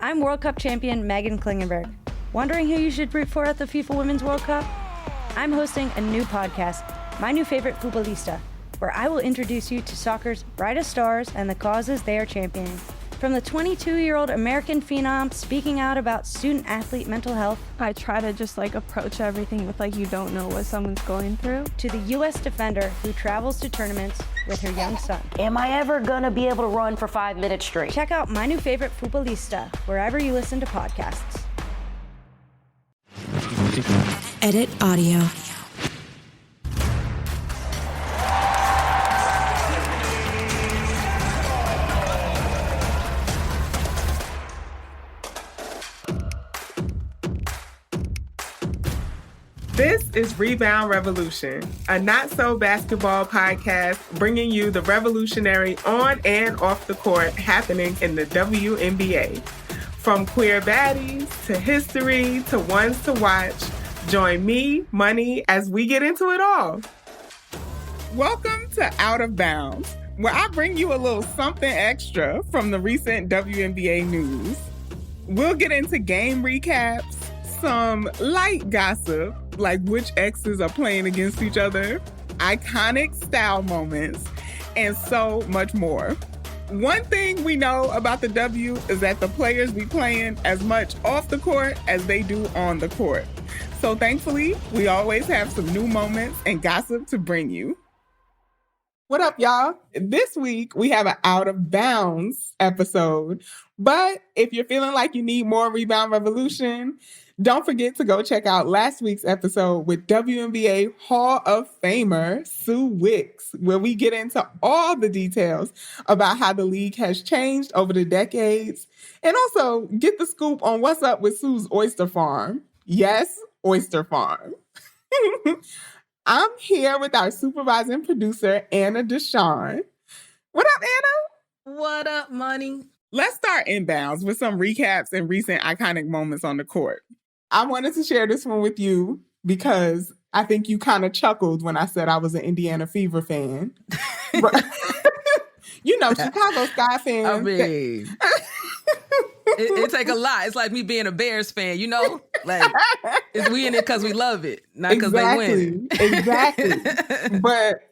I'm World Cup champion Megan Klingenberg. Wondering who you should root for at the FIFA Women's World Cup? I'm hosting a new podcast, My New Favorite Futbolista, where I will introduce you to soccer's brightest stars and the causes they are championing. From the 22-year-old American phenom speaking out about student-athlete mental health, I try to just approach everything with you don't know what someone's going through, to the U.S. defender who travels to tournaments with her young son. Am I ever gonna be able to run for 5 minutes straight? Check out My New Favorite Futbolista wherever you listen to podcasts. Edit audio. This is Rebound Revolution, a not-so-basketball podcast bringing you the revolutionary on and off the court happening in the WNBA. From queer baddies to history to ones to watch, join me, Money, as we get into it all. Welcome to Out of Bounds, where I bring you a little something extra from the recent WNBA news. We'll get into game recaps, some light gossip, like which exes are playing against each other, iconic style moments, and so much more. One thing we know about the W is that the players be playing as much off the court as they do on the court. So thankfully, we always have some new moments and gossip to bring you. What up, y'all? This week, we have an Out of Bounds episode. But if you're feeling like you need more Rebound Revolution, don't forget to go check out last week's episode with WNBA Hall of Famer Sue Wicks, where we get into all the details about how the league has changed over the decades, and also get the scoop on what's up with Sue's oyster farm. Yes, oyster farm. I'm here with our supervising producer, Anna DeShawn. What up, Anna? What up, Money? Let's start inbounds with some recaps and recent iconic moments on the court. I wanted to share this one with you because I think you kind of chuckled when I said I was an Indiana Fever fan. You know, Chicago Sky fan. I mean, it take a lot. It's like me being a Bears fan, you know? Like, we in it because we love it, not because they win. Exactly. But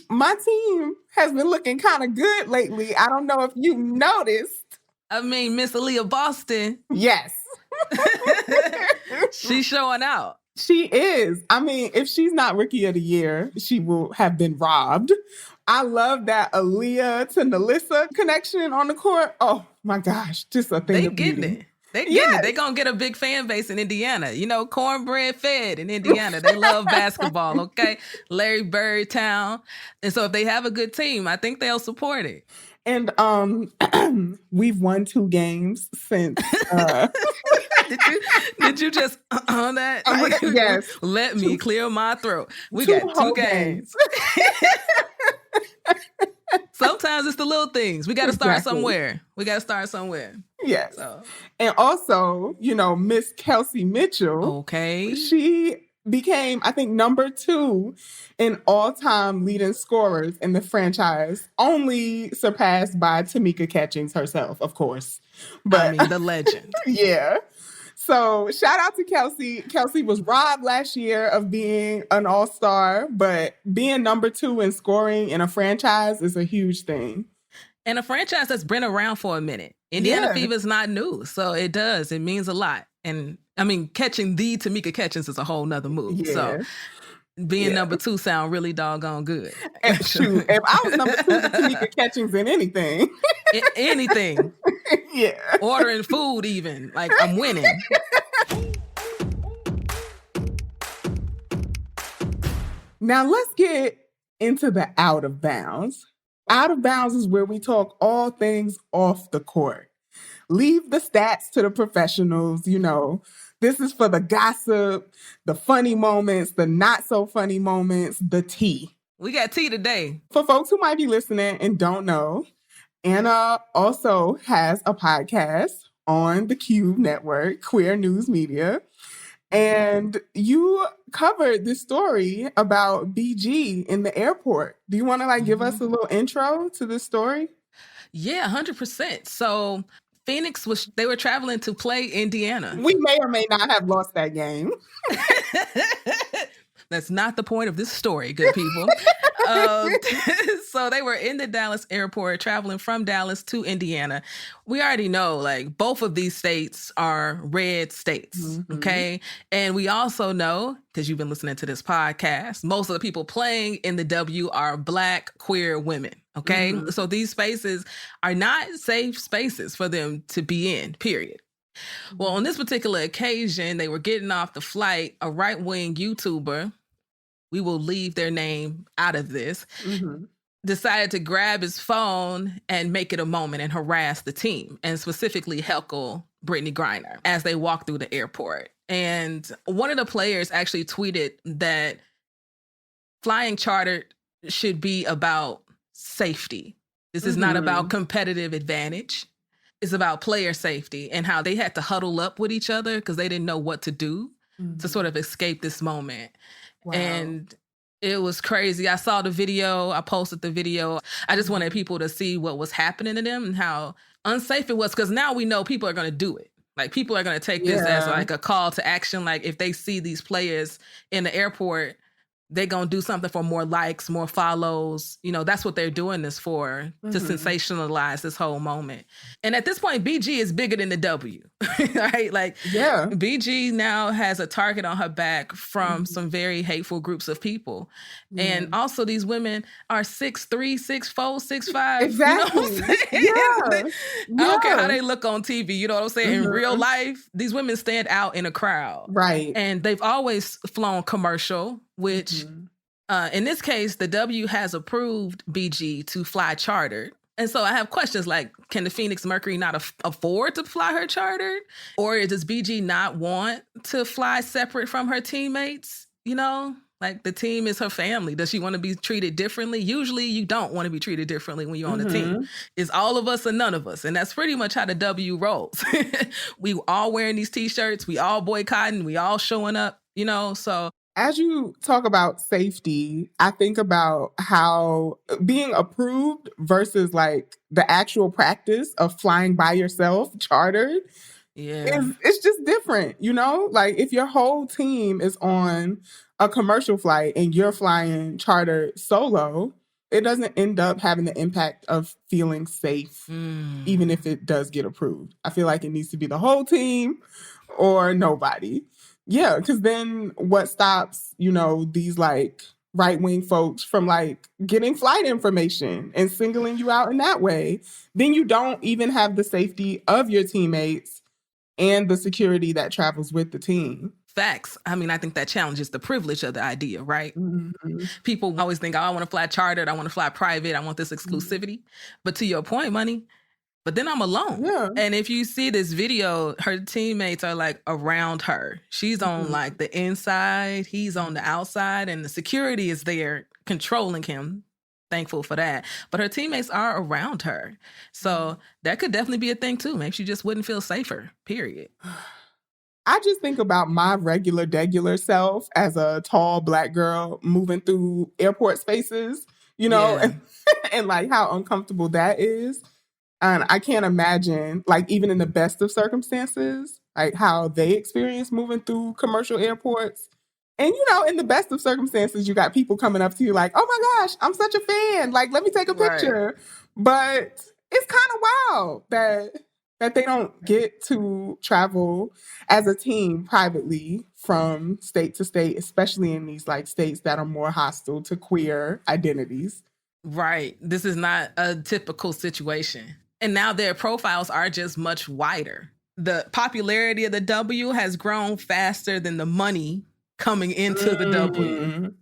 my team has been looking kind of good lately. I don't know if you noticed. I mean, Miss Aaliyah Boston. Yes. She's showing out. She is. I mean, if she's not Rookie of the Year, she will have been robbed. I love that Aaliyah to Nalissa connection on the court. Oh my gosh, just a thing of beauty. Getting it. They getting it. They gonna get a big fan base in Indiana. You know, cornbread fed in Indiana. They love basketball, okay? Larry Bird town. And so if they have a good team, I think they'll support it. And we've won 2 games since. Did you just on that? Yes. Let me clear my throat. We got 2 games. Sometimes it's the little things. We got to start somewhere. Yes. So. And also, you know, Miss Kelsey Mitchell. Okay. She became, I think, number 2 in all-time leading scorers in the franchise, only surpassed by Tamika Catchings herself, of course. But I mean, the legend. Yeah. So shout out to Kelsey. Kelsey was robbed last year of being an all-star, but being number 2 in scoring in a franchise is a huge thing. And a franchise that's been around for a minute. Indiana Fever is not new, so it means a lot. And I mean, catching the Tamika Catchings is a whole nother move. Yeah. So being number 2 sound really doggone good. And shoot, if I was number 2 to Tamika Catchings in anything. Anything. Yeah. Ordering food even. Like, I'm winning. Now let's get into the Out of Bounds. Out of Bounds is where we talk all things off the court. Leave the stats to the professionals, you know. This is for the gossip, the funny moments, the not so funny moments, the tea. We got tea today. For folks who might be listening and don't know, Anna also has a podcast on the Cube Network, Queer News Media. And you covered this story about BG in the airport. Do you want to give us a little intro to this story? Yeah, 100%. So Phoenix they were traveling to play Indiana. We may or may not have lost that game. That's not the point of this story, good people. So they were in the Dallas airport, traveling from Dallas to Indiana. We already know, like, both of these states are red states, okay? And we also know, because you've been listening to this podcast, most of the people playing in the W are Black queer women, okay? So these spaces are not safe spaces for them to be in, period. Well, on this particular occasion, they were getting off the flight. A right-wing YouTuber, we will leave their name out of this, decided to grab his phone and make it a moment and harass the team, and specifically heckle Brittany Griner as they walked through the airport. And one of the players actually tweeted that flying chartered should be about safety. This is not about competitive advantage. It's about player safety, and how they had to huddle up with each other because they didn't know what to do to sort of escape this moment. Wow. And it was crazy. I saw the video. I posted the video. I just wanted people to see what was happening to them and how unsafe it was, because now we know people are going to do it. Like, people are going to take this as like a call to action. Like, if they see these players in the airport, they're going to do something for more likes, more follows. You know, that's what they're doing this for, to sensationalize this whole moment. And at this point, BG is bigger than the W, right? Like, BG now has a target on her back from some very hateful groups of people. And also, these women are 6'3", 6'4", 6'5". Exactly. You know what I'm saying? I don't care how they look on TV. You know what I'm saying? In real life, these women stand out in a crowd. Right. And they've always flown commercial, which in this case, the W has approved BG to fly chartered. And so I have questions like, can the Phoenix Mercury not afford to fly her chartered? Or does BG not want to fly separate from her teammates? You know, like, the team is her family. Does she want to be treated differently? Usually you don't want to be treated differently when you're on a team. It's all of us or none of us. And that's pretty much how the W rolls. We all wearing these T-shirts. We all boycotting. We all showing up, you know, so. As you talk about safety, I think about how being approved versus like the actual practice of flying by yourself chartered, it's just different, you know? Like, if your whole team is on a commercial flight and you're flying chartered solo, it doesn't end up having the impact of feeling safe, even if it does get approved. I feel like it needs to be the whole team or nobody. Yeah, because then what stops, you know, these like right-wing folks from like getting flight information and singling you out in that way? Then you don't even have the safety of your teammates and the security that travels with the team. Facts. I mean, I think that challenges the privilege of the idea, right? People always think, oh, I want to fly chartered, I want to fly private, I want this exclusivity. But to your point, Money, but then I'm alone. Yeah. And if you see this video, her teammates are like around her. She's on like the inside, he's on the outside, and the security is there controlling him. Thankful for that. But her teammates are around her. So that could definitely be a thing too. Maybe she just wouldn't feel safer, period. I just think about my degular self as a tall Black girl moving through airport spaces, you know, and like how uncomfortable that is. And I can't imagine, like, even in the best of circumstances, like how they experience moving through commercial airports. And, you know, in the best of circumstances, you got people coming up to you like, oh my gosh, I'm such a fan. Like, let me take a picture. But it's kind of wild that they don't get to travel as a team privately from state to state, especially in these like states that are more hostile to queer identities. Right. This is not a typical situation. And now their profiles are just much wider. The popularity of the W has grown faster than the money coming into the W.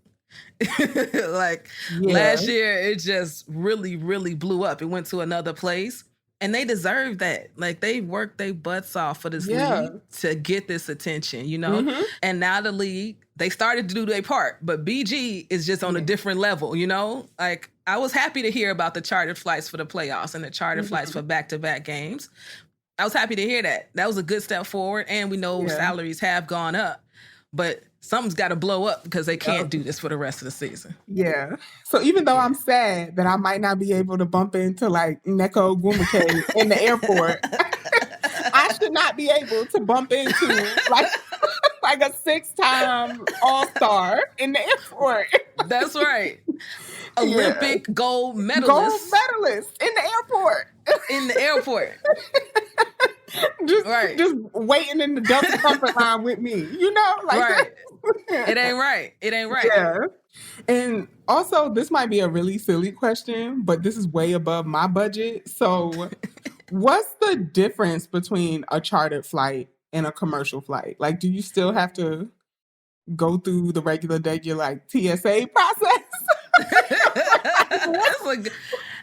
Last year, it just really, really blew up. It went to another place. And they deserve that. Like, they worked their butts off for this league to get this attention, you know? And now the league, they started to do their part, but BG is just on a different level, you know? Like, I was happy to hear about the chartered flights for the playoffs and the chartered flights for back-to-back games. I was happy to hear that. That was a good step forward, and we know salaries have gone up. But something's got to blow up because they can't do this for the rest of the season. Yeah. So even though I'm sad that I might not be able to bump into like Neko Gwumake in the airport, should not be able to bump into like a 6-time All-Star in the airport. That's right. Olympic gold medalist. Gold medalist in the airport. In the airport. Just waiting in the double comfort line with me, right. It ain't right. Yeah. And also, this might be a really silly question, but this is way above my budget. So what's the difference between a chartered flight and a commercial flight? Like, do you still have to go through the regular TSA process?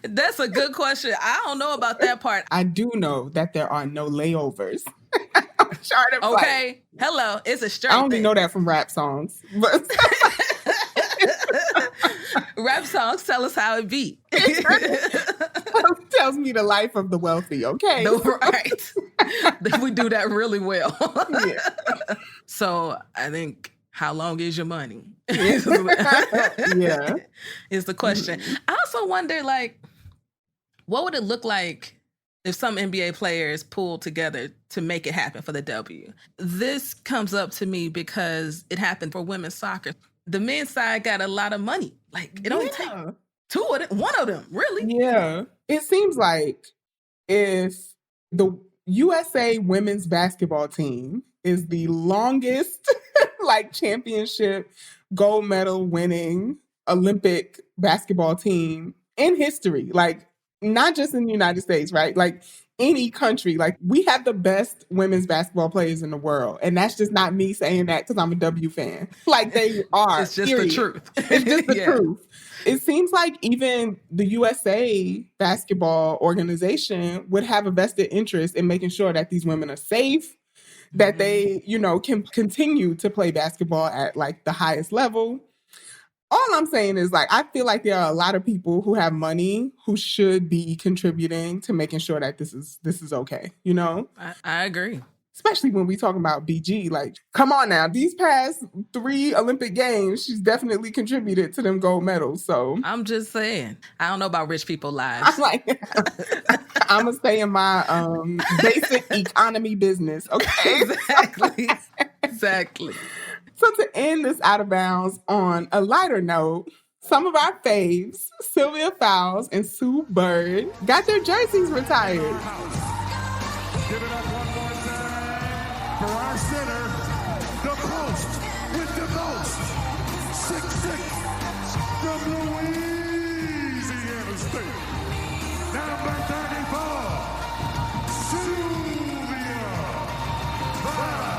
That's a good question. I don't know about that part. I do know that there are no layovers. Chartered flight. Okay. Hello. It's a straight I only thing. know that from rap songs. But rap songs tell us how it be. Tells me the life of the wealthy, okay? Right. We do that really well. Yeah. So I think, how long is your money? Yeah. Is the question. I also wonder, what would it look like if some NBA players pulled together to make it happen for the W? This comes up to me because it happened for women's soccer. The men's side got a lot of money. It only take one of them, really. Yeah. It seems like if the USA women's basketball team is the longest championship gold medal winning Olympic basketball team in history, not just in the United States, right? Any country, we have the best women's basketball players in the world. And that's just not me saying that because I'm a W fan. They are. It's just period. the truth. It's just the truth. It seems like even the USA basketball organization would have a vested interest in making sure that these women are safe, that they, can continue to play basketball at the highest level. All I'm saying is I feel like there are a lot of people who have money who should be contributing to making sure that this is okay, I agree. Especially when we talking about BG, come on now, these past 3 Olympic Games, she's definitely contributed to them gold medals. So I'm just saying, I don't know about rich people's lives. I'm gonna stay in my basic economy business, okay? Exactly. So to end this Out of Bounds on a lighter note, some of our faves, Sylvia Fowles and Sue Bird, got their jerseys retired. Give it up one more time for our center, the post with the most, 6'6", from Louisiana State. Number 34, Sylvia Fowles.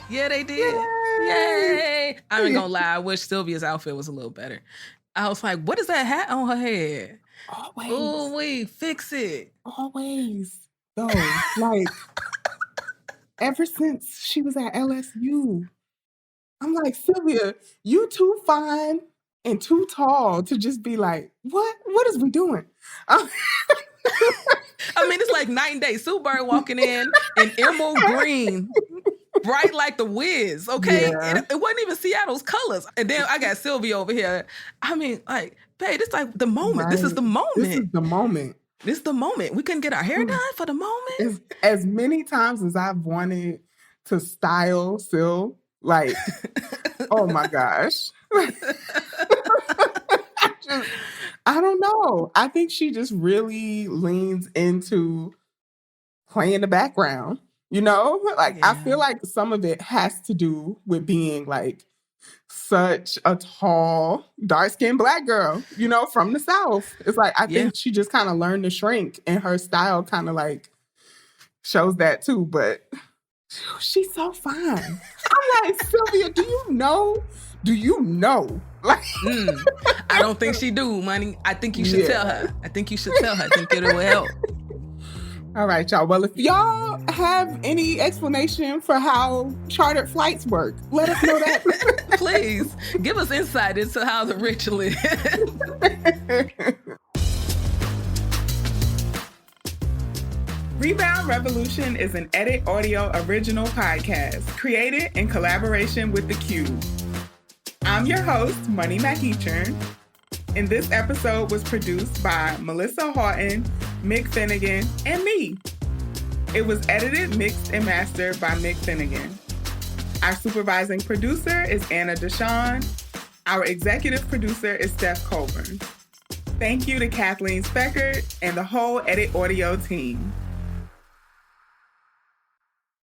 Yeah, they did. Yay! I ain't gonna lie, I wish Sylvia's outfit was a little better. I was like, what is that hat on her head? Always. Oh, wait, fix it. Always. Though, ever since she was at LSU, I'm like, Sylvia, you too fine and too tall to just be what is we doing? I mean, it's night and day. Sue Bird walking in emerald green, bright like the Wiz, okay? Yeah. It wasn't even Seattle's colors. And then I got Sylvia over here. I mean, babe, this is the moment. Right. This is the moment. This is the moment. This is the moment. We couldn't get our hair done for the moment. As many times as I've wanted to style Syl, oh my gosh. I don't know. I think she just really leans into playing the background, Yeah. I feel like some of it has to do with being such a tall, dark-skinned Black girl, from the South. It's I think she just kind of learned to shrink, and her style kind of shows that too, but she's so fine. I'm like, Sylvia, do you know? I don't think she do, money. I think you should tell her. I think it will help. All right, y'all. Well, if y'all have any explanation for how chartered flights work, let us know that. Please, give us insight into how the rich live. Rebound Revolution is an Edit Audio original podcast created in collaboration with The Cube. I'm your host, Money McEachern, and this episode was produced by Melissa Houghton, Mick Finnegan, and me. It was edited, mixed, and mastered by Mick Finnegan. Our supervising producer is Anna DeShawn. Our executive producer is Steph Colburn. Thank you to Kathleen Speckert and the whole Edit Audio team.